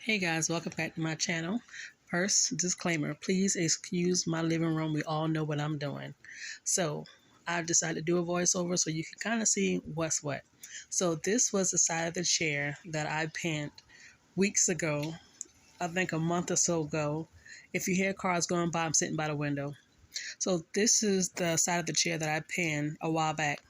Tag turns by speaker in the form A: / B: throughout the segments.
A: Hey guys, welcome back to my channel. First, disclaimer, please excuse my living room. We all know what I'm doing. So I've decided to do a voiceover so you can kind of see what's what. So this was the side of the chair that I pinned weeks ago, I think a month or so ago. If you hear cars going by, I'm sitting by the window. So this is the side of the chair that I pinned a while back.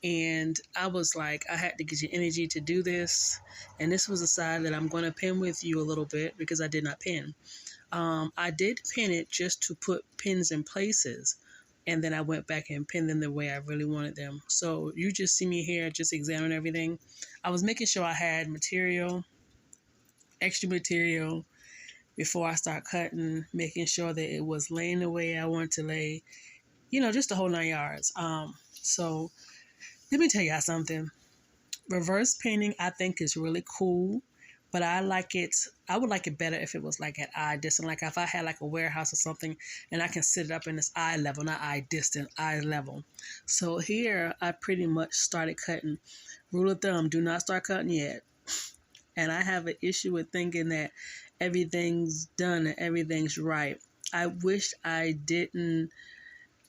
A: And I was like, I had to get your energy to do this. And this was a side that I'm going to pin with you a little bit because I did not pin. I did pin it just to put pins in places. And then I went back and pinned them the way I really wanted them. So you just see me here, just examine everything. I was making sure I had material, extra material before I start cutting, making sure that it was laying the way I want to lay, just the whole 9 yards. So let me tell y'all something. Reverse painting, I think, is really cool, but I would like it better if it was like at eye distance. Like if I had like a warehouse or something and I can sit it up in this eye level, not eye distant, eye level. So here I pretty much started cutting. Rule of thumb, do not start cutting yet. And I have an issue with thinking that everything's done and everything's right. I wish I didn't,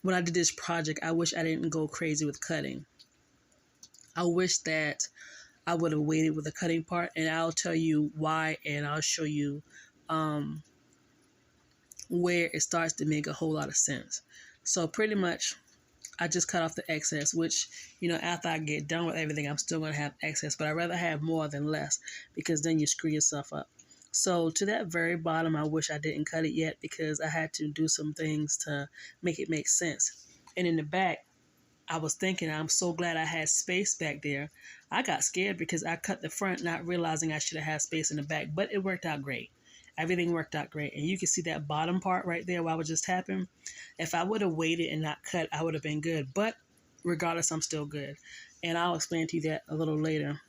A: when I did this project, I wish I didn't go crazy with cutting. I wish that I would have waited with the cutting part, and I'll tell you why, and I'll show you where it starts to make a whole lot of sense. So pretty much, I just cut off the excess, which, after I get done with everything, I'm still going to have excess, but I'd rather have more than less because then you screw yourself up. So to that very bottom, I wish I didn't cut it yet because I had to do some things to make it make sense. And in the back, I was thinking, I'm so glad I had space back there. I got scared because I cut the front not realizing I should have had space in the back, but it worked out great. Everything worked out great. And you can see that bottom part right there where I was just tapping. If I would have waited and not cut, I would have been good. But regardless, I'm still good. And I'll explain to you that a little later.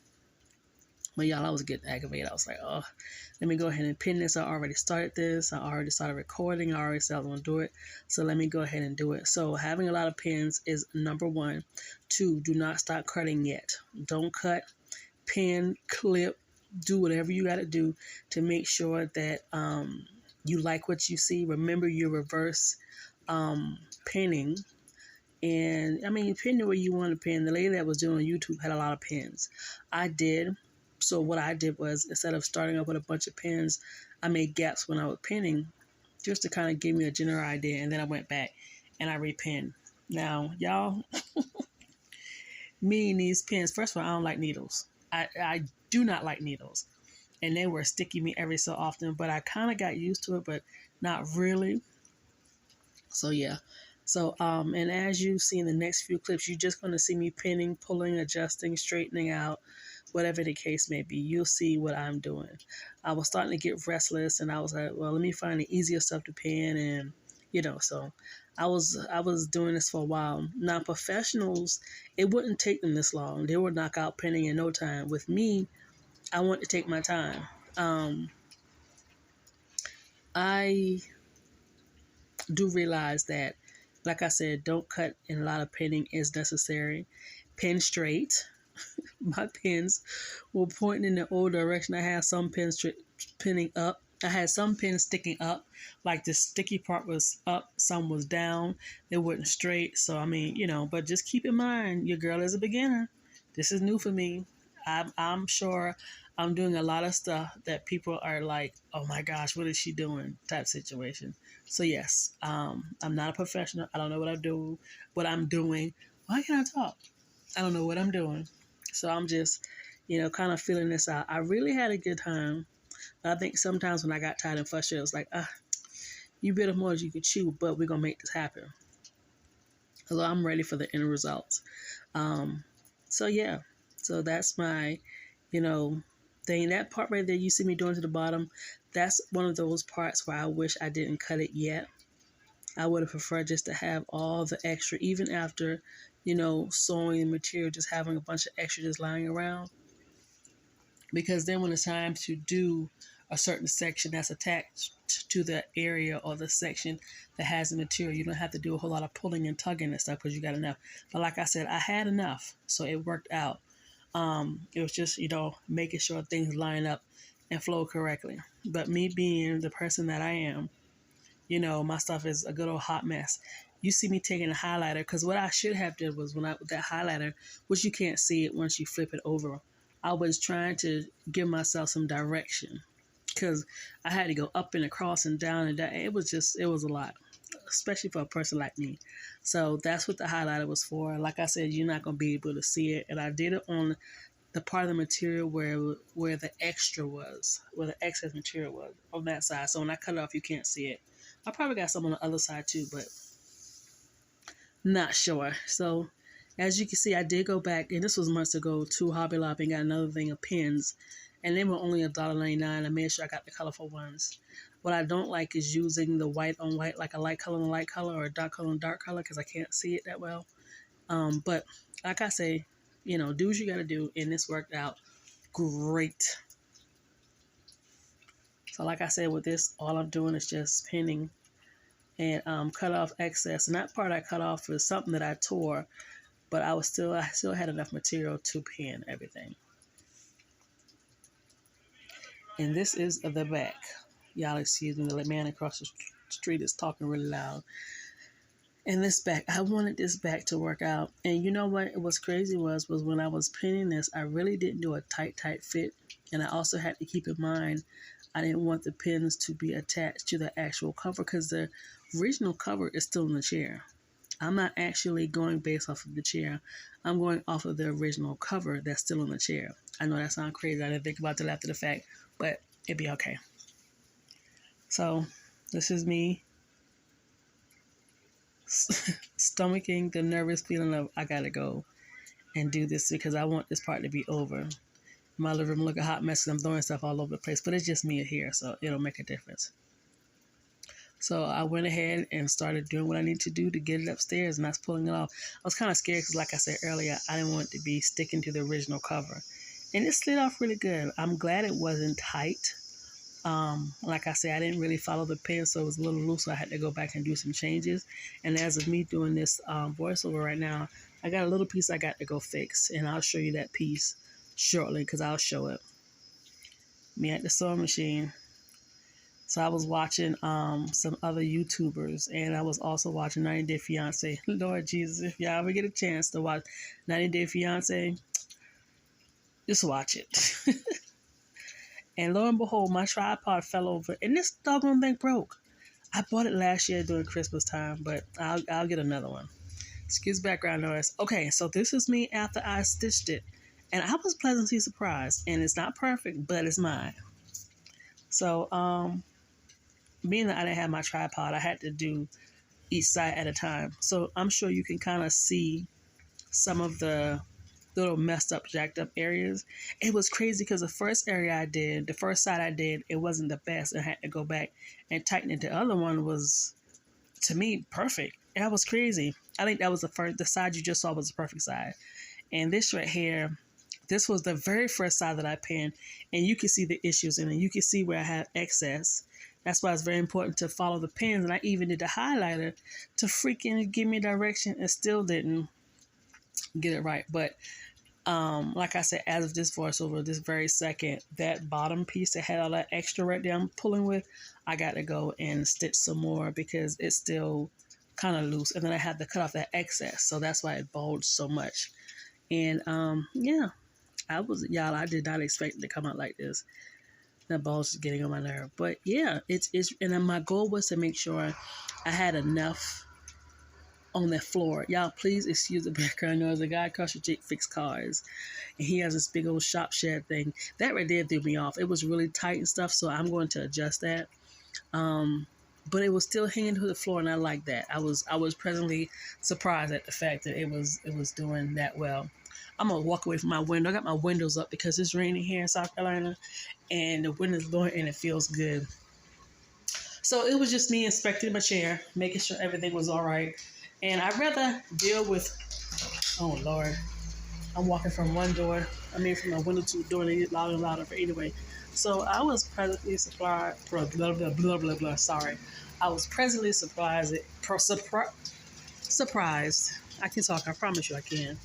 A: But y'all, I was getting aggravated. I was like, oh, let me go ahead and pin this. I already started this. I already started recording. I already said I was going to do it. So let me go ahead and do it. So having a lot of pins is number one. Two, do not start cutting yet. Don't cut, pin, clip, do whatever you got to do to make sure that you like what you see. Remember your reverse pinning. And I mean, pin the way you want to pin. The lady that was doing on YouTube had a lot of pins. I did. So what I did was, instead of starting up with a bunch of pins, I made gaps when I was pinning just to kind of give me a general idea. And then I went back and I repinned. Now, y'all, me and these pins, first of all, I don't like needles. I do not like needles. And they were sticking me every so often, but I kind of got used to it, but not really. So, yeah. So, and as you see in the next few clips, you're just going to see me pinning, pulling, adjusting, straightening out, whatever the case may be. You'll see what I'm doing. I was starting to get restless, and I was like, well, let me find the easier stuff to pin, and so I was doing this for a while. Now, professionals, it wouldn't take them this long. They would knock out pinning in no time. With me, I want to take my time. I do realize that, like I said, don't cut, and a lot of pinning is necessary. Pin straight. My pins were pointing in the old direction. I had some pins pinning up. I had some pins sticking up, like the sticky part was up, some was down. They weren't straight. So, I mean, but just keep in mind, your girl is a beginner. This is new for me. I'm sure I'm doing a lot of stuff that people are like, oh my gosh, what is she doing? Type situation. So yes, I'm not a professional. I don't know what I'm doing. Why can't I talk? I don't know what I'm doing. So I'm just, kind of feeling this out. I really had a good time. But I think sometimes when I got tired and frustrated, I was like, you bit off more as you could chew, but we're going to make this happen. So I'm ready for the end results. So yeah, so that's my, thing. That part right there you see me doing to the bottom, that's one of those parts where I wish I didn't cut it yet. I would have preferred just to have all the extra, even after, sewing the material, just having a bunch of extra just lying around. Because then when it's time to do a certain section that's attached to the area or the section that has the material, you don't have to do a whole lot of pulling and tugging and stuff because you got enough. But like I said, I had enough, so it worked out. It was just, making sure things line up and flow correctly. But me being the person that I am, my stuff is a good old hot mess. You see me taking a highlighter, because what I should have did was with that highlighter, which you can't see it once you flip it over, I was trying to give myself some direction, because I had to go up and across and down and down. It was a lot, especially for a person like me. So that's what the highlighter was for. Like I said, you're not going to be able to see it. And I did it on the part of the material where the extra was, where the excess material was on that side. So when I cut it off, you can't see it. I probably got some on the other side too, but not sure. So as you can see, I did go back, and this was months ago, to Hobby Lobby and got another thing of pins, and they were only $1.99. I made sure I got the colorful ones. What I don't like is using the white on white, like a light color on a light color or a dark color on dark color, because I can't see it that well. But like I say, do what you got to do, and this worked out great. So like I said, with this, all I'm doing is just pinning and cut off excess. And that part I cut off was something that I tore, but I still had enough material to pin everything. And this is the back. Y'all excuse me, the man across the street is talking really loud. And this back, I wanted this back to work out. And you know what? What's crazy was when I was pinning this, I really didn't do a tight fit. And I also had to keep in mind, I didn't want the pins to be attached to the actual cover, because the original cover is still in the chair. I'm not actually going based off of the chair. I'm going off of the original cover that's still in the chair. I know that sounds crazy. I didn't think about it after the fact, but it'd be okay. So this is me stomaching the nervous feeling of I gotta go and do this, because I want this part to be over. My living room look a hot mess, and I'm throwing stuff all over the place, but it's just me here, so it'll make a difference. So I went ahead and started doing what I need to do to get it upstairs, and that's pulling it off. I was kind of scared because, like I said earlier, I didn't want it to be sticking to the original cover. And it slid off really good. I'm glad it wasn't tight. Like I said, I didn't really follow the pin, so it was a little loose, so I had to go back and do some changes. And as of me doing this voiceover right now, I got a little piece I got to go fix, and I'll show you that piece shortly, because I'll show it. Me at the sewing machine. So I was watching some other YouTubers, and I was also watching 90 Day Fiance. Lord Jesus, if y'all ever get a chance to watch 90 Day Fiance, just watch it. And lo and behold, my tripod fell over, and this doggone thing broke. I bought it last year during Christmas time, but I'll get another one. Excuse background noise. Okay, so this is me after I stitched it, and I was pleasantly surprised. And it's not perfect, but it's mine. So being that I didn't have my tripod, I had to do each side at a time. So I'm sure you can kind of see some of the little messed up, jacked up areas. It was crazy because the first side I did, it wasn't the best. I had to go back and tighten it. The other one was, to me, perfect. And that was crazy. I think that was the side you just saw was the perfect side. And this right here, this was the very first side that I pinned, and you can see the issues in it. You can see where I have excess. That's why it's very important to follow the pins. And I even did the highlighter to freaking give me direction, and still didn't get it right. But like I said, as of this voiceover, this very second, that bottom piece that had all that extra right there I'm pulling with, I got to go and stitch some more because it's still kind of loose. And then I had to cut off that excess, so that's why it bulged so much. And yeah, I did not expect it to come out like this. That bulge is getting on my nerve. But yeah, it's and then my goal was to make sure I had enough on that floor. Y'all, please excuse the background noise. The guy across the street fix cars, and he has this big old shop shed thing. That right there threw me off. It was really tight and stuff, so I'm going to adjust that. But it was still hanging to the floor, and I like that. I was pleasantly surprised at the fact that it was doing that well. I'm gonna walk away from my window. I got my windows up because it's raining here in South Carolina, and the wind is blowing, and it feels good. So it was just me inspecting my chair, making sure everything was all right. And I'd rather deal with, oh Lord, I'm walking from one door, from my window to the door, and it gets louder and louder. But anyway, so I was presently surprised, blah, blah, blah, blah, blah, blah, sorry. I was presently surprised. I can talk, I promise you I can.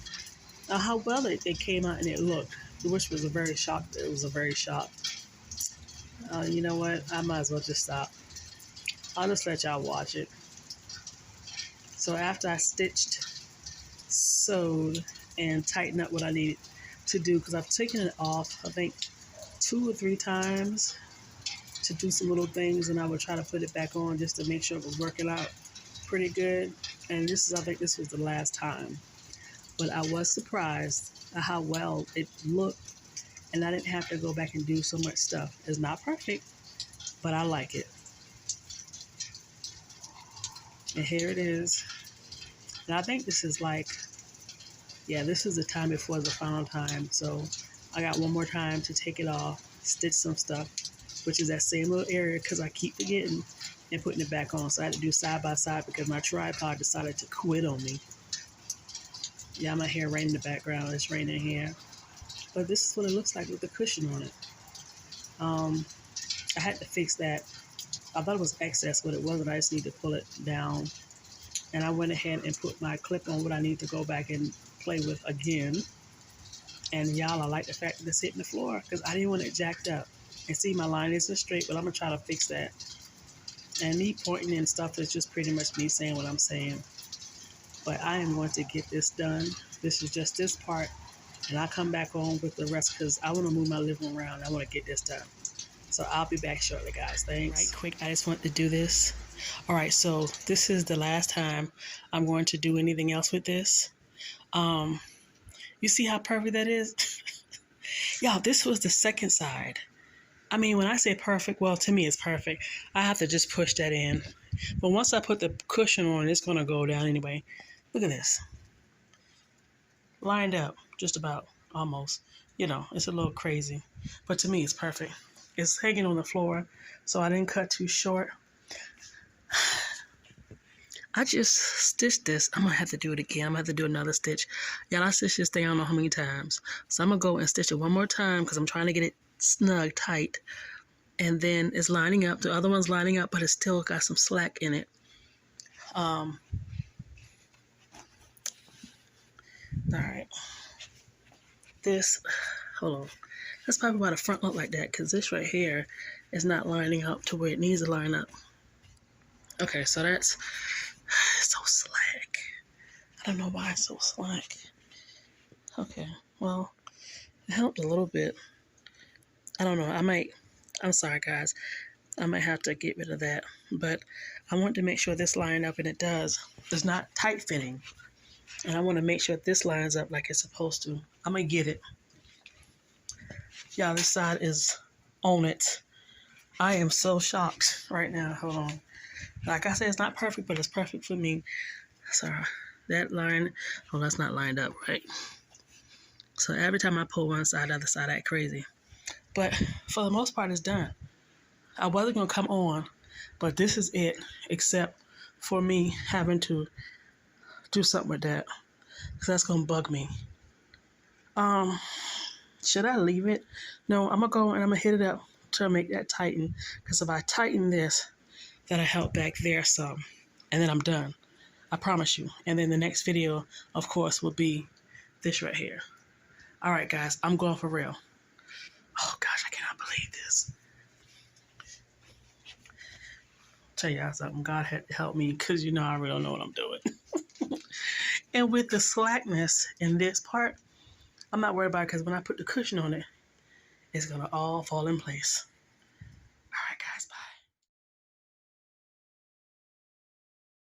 A: How well it came out and it looked, which was a very shock. It was a very shock. You know what? I might as well just stop. I'll just let y'all watch it. So after I stitched, sewed, and tightened up what I needed to do, because I've taken it off, I think 2 or 3 times to do some little things, and I would try to put it back on just to make sure it was working out pretty good. And I think this was the last time. But I was surprised at how well it looked, and I didn't have to go back and do so much stuff. It's not perfect, but I like it. And here it is. And I think this is like, yeah, this is the time before the final time. So I got one more time to take it off, stitch some stuff, which is that same little area, because I keep forgetting and putting it back on. So I had to do side by side because my tripod decided to quit on me. Yeah, my hair rain in the background. It's raining here. But this is what it looks like with the cushion on it. I had to fix that. I thought it was excess, but it wasn't. I just need to pull it down. And I went ahead and put my clip on what I need to go back and play with again. And y'all, I like the fact that it's hitting the floor because I didn't want it jacked up. And see, my line isn't straight, but I'm going to try to fix that. And me pointing and stuff is just pretty much me saying what I'm saying. But I am going to get this done. This is just this part. And I'll come back on with the rest because I want to move my living room around. I want to get this done. So I'll be back shortly, guys. Thanks. Right quick, I just want to do this. All right, so this is the last time I'm going to do anything else with this. You see how perfect that is? Y'all, this was the second side. I mean, when I say perfect, well, to me it's perfect. I have to just push that in. But once I put the cushion on, it's going to go down anyway. Look at this. Lined up, just about, almost. You know, it's a little crazy. But to me, it's perfect. It's hanging on the floor, so I didn't cut too short. I just stitched this. I'm going to have to do it again. I'm going to have to do another stitch. Y'all, I stitched this thing I don't know how many times. So I'm going to go and stitch it one more time because I'm trying to get it snug, tight. And then it's lining up. The other one's lining up, but it's still got some slack in it. All right. This, hold on. That's probably why the front look like that, because this right here is not lining up to where it needs to line up. Okay, so that's so slack. I don't know why it's so slack. Okay, well, it helped a little bit. I don't know. I'm sorry, guys. I might have to get rid of that. But I want to make sure this lines up, and it does. It's not tight fitting. And I want to make sure this lines up like it's supposed to. I'm going to get it. Y'all, this side is on it. I am so shocked right now. Hold on. Like I said, it's not perfect, but it's perfect for me. Sorry. That line, oh, that's not lined up right. So every time I pull one side, the other side act crazy. But for the most part, it's done. I wasn't going to come on, but this is it, except for me having to do something with that, because that's going to bug me. Should I leave it? No, I'm going to go and I'm going to hit it up to make that tighten, because if I tighten this, that'll help back there some, and then I'm done. I promise you. And then the next video, of course, will be this right here. All right, guys, I'm going for real. Oh, gosh, I cannot believe this. Tell y'all something. God had helped me, because you know I really don't know what I'm doing. And with the slackness in this part, I'm not worried about it, because when I put the cushion on it, it's going to all fall in place.